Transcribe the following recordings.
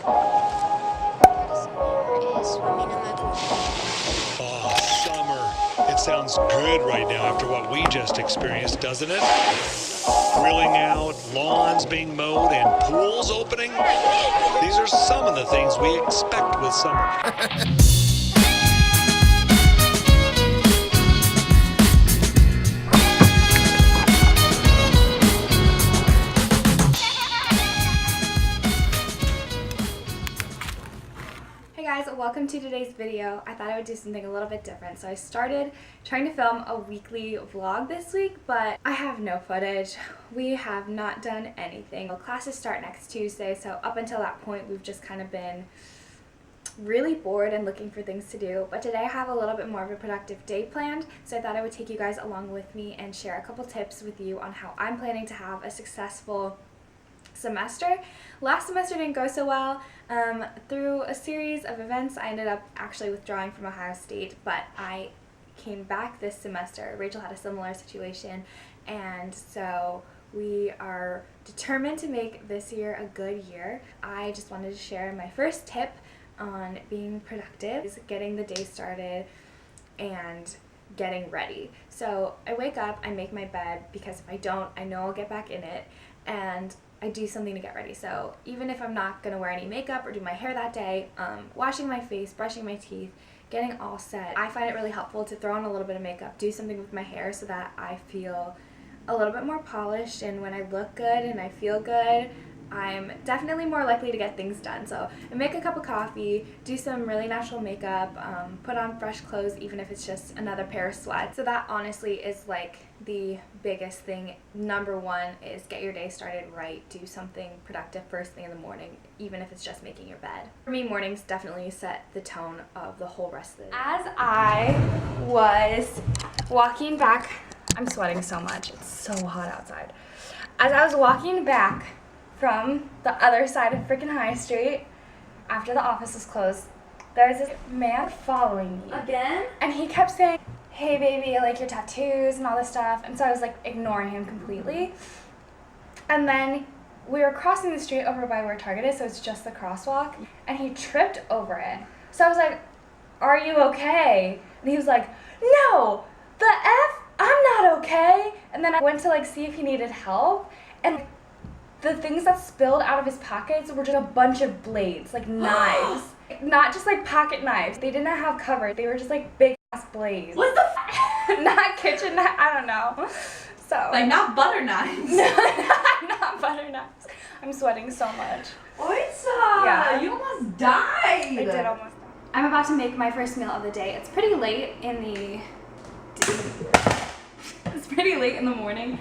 Oh, summer. It sounds good right now after what we just experienced, doesn't it? Grilling out, lawns being mowed, and pools opening. These are some of the things we expect with summer. Hey guys, welcome to today's video. I thought I would do something a little bit different. So I started trying to film a weekly vlog this week, but I have no footage. We have not done anything. Well, classes start next Tuesday, so up until that point we've just kind of been really bored and looking for things to do. But today I have a little bit more of a productive day planned, so I thought I would take you guys along with me and share a couple tips with you on how I'm planning to have a successful semester. Last semester didn't go so well. Through a series of events, I ended up actually withdrawing from Ohio State, but I came back this semester. Rachel had a similar situation, and so we are determined to make this year a good year. I just wanted to share my first tip on being productive is getting the day started and getting ready. So I wake up, I make my bed, because if I don't, I know I'll get back in it, and I do something to get ready. So even if I'm not going to wear any makeup or do my hair that day, washing my face, brushing my teeth, getting all set, I find it really helpful to throw on a little bit of makeup, do something with my hair so that I feel a little bit more polished, and when I look good and I feel good, I'm definitely more likely to get things done. So I make a cup of coffee, do some really natural makeup, put on fresh clothes even if it's just another pair of sweats. So that honestly is like the biggest thing. Number one is get your day started right. Do something productive first thing in the morning, even if it's just making your bed. For me, mornings definitely set the tone of the whole rest of the day. As I was walking back, I'm sweating so much, it's so hot outside. As I was walking back from the other side of freaking High Street after the office was closed, there was this man following me. Again? And he kept saying, "Hey baby, I like your tattoos," and all this stuff. And so I was like ignoring him completely. And then we were crossing the street over by where Target is, so it's just the crosswalk, and he tripped over it. So I was like, "Are you okay?" And he was like, "No, the F, I'm not okay." And then I went to like see if he needed help, and the things that spilled out of his pockets were just a bunch of blades, like knives. Not just like pocket knives. They didn't have cover. They were just like big ass blades. What the f? Not kitchen knives. I don't know. So like not butter knives. not butter knives. I'm sweating so much. Oisa! Yeah. You almost died. I did almost die. I'm about to make my first meal of the day. It's pretty late in the morning.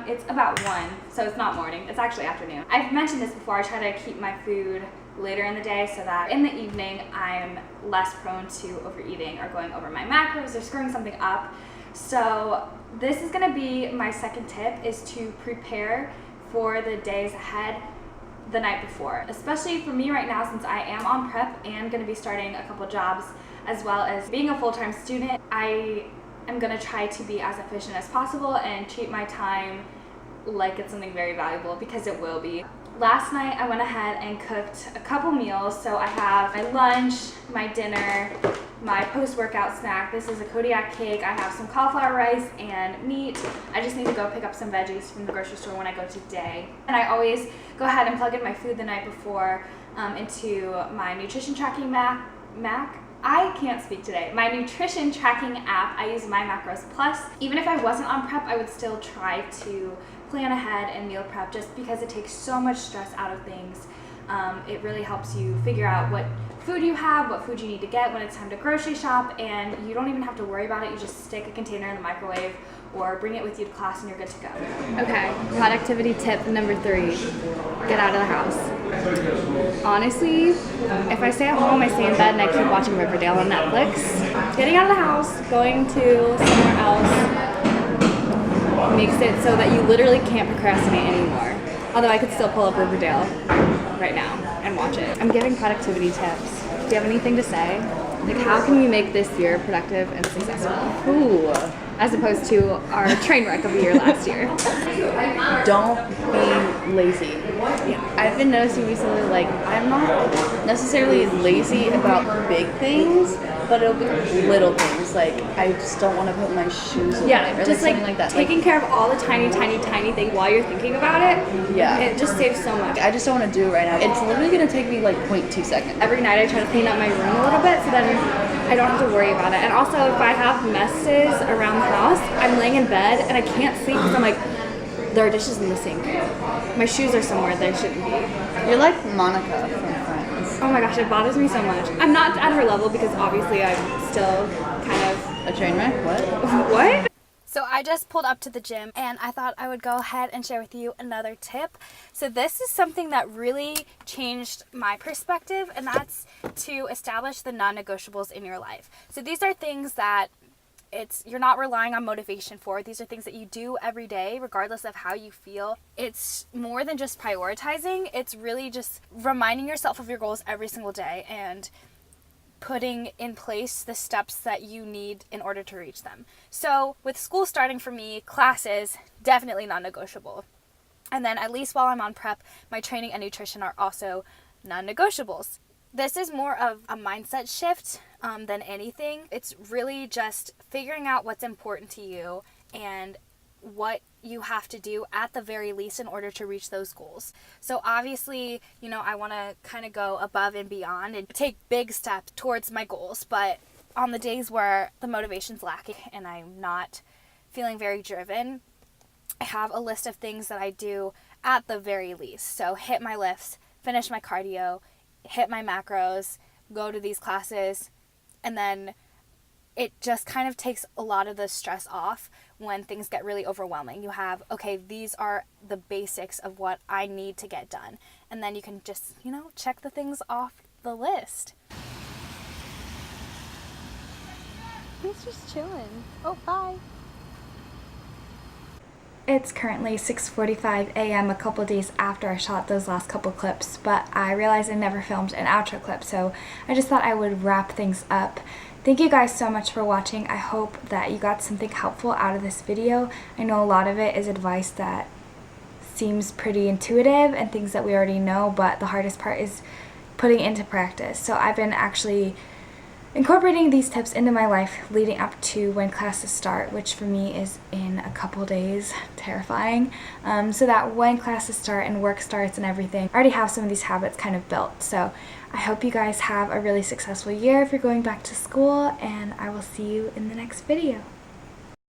It's about 1, so it's not morning. It's actually afternoon. I've mentioned this before. I try to keep my food later in the day so that in the evening I'm less prone to overeating or going over my macros or screwing something up. So this is going to be my second tip, is to prepare for the days ahead the night before. Especially for me right now, since I am on prep and going to be starting a couple jobs as well as being a full-time student, I'm going to try to be as efficient as possible and treat my time like it's something very valuable, because it will be. Last night I went ahead and cooked a couple meals. So I have my lunch, my dinner, my post-workout snack. This is a Kodiak cake. I have some cauliflower rice and meat. I just need to go pick up some veggies from the grocery store when I go today. And I always go ahead and plug in my food the night before into my nutrition tracking I can't speak today. My nutrition tracking app. I use My Macros Plus. Even if I wasn't on prep, I would still try to plan ahead and meal prep, just because it takes so much stress out of things. It really helps you figure out what food you have, what food you need to get when it's time to grocery shop, and you don't even have to worry about it. You just stick a container in the microwave or bring it with you to class and you're good to go. Okay, productivity tip number 3, get out of the house. Honestly, if I stay at home, I stay in bed and I keep watching Riverdale on Netflix. Getting out of the house, going to somewhere else, makes it so that you literally can't procrastinate anymore. Although I could still pull up Riverdale right now and watch it. I'm giving productivity tips. Do you have anything to say? Like, how can we make this year productive and successful? Ooh. As opposed to our train wreck of a year last year. Don't be lazy. Yeah, I've been noticing recently, like, I'm not necessarily lazy about big things, but it'll be little things. Like, I just don't want to put my shoes away. Yeah, or just something like that. taking care of all the tiny things while you're thinking about it. Yeah. It just saves so much. I just don't want to do it right now. It's literally going to take me like 0.2 seconds. Every night I try to clean up my room a little bit so then I don't have to worry about it. And also if I have messes around the house, I'm laying in bed and I can't sleep because I'm like, there are dishes in the sink. My shoes are somewhere they shouldn't be. You're like Monica from Friends. Oh my gosh, it bothers me so much. I'm not at her level because obviously I'm still kind of... A train wreck? What? What? So I just pulled up to the gym and I thought I would go ahead and share with you another tip. So this is something that really changed my perspective, and that's to establish the non-negotiables in your life. So these are things that you're not relying on motivation for. These are things that you do every day regardless of how you feel. It's more than just prioritizing. It's really just reminding yourself of your goals every single day and putting in place the steps that you need in order to reach them. So with school starting for me, classes, definitely non-negotiable. And then at least while I'm on prep, my training and nutrition are also non-negotiables. This is more of a mindset shift than anything. It's really just figuring out what's important to you and what you have to do at the very least in order to reach those goals. So obviously, you know, I want to kind of go above and beyond and take big steps towards my goals, but on the days where the motivation's lacking and I'm not feeling very driven, I have a list of things that I do at the very least. So hit my lifts, finish my cardio, hit my macros, go to these classes, and then it just kind of takes a lot of the stress off when things get really overwhelming. You have, okay, these are the basics of what I need to get done. And then you can just, you know, check the things off the list. He's just chilling. Oh, bye. It's currently 6:45 a.m. a couple days after I shot those last couple clips, but I realized I never filmed an outro clip, so I just thought I would wrap things up. Thank you guys so much for watching. I hope that you got something helpful out of this video. I know a lot of it is advice that seems pretty intuitive and things that we already know, but the hardest part is putting it into practice. So I've been actually incorporating these tips into my life leading up to when classes start, which for me is in a couple days. Terrifying. So that when classes start and work starts and everything, I already have some of these habits kind of built. So I hope you guys have a really successful year if you're going back to school, and I will see you in the next video.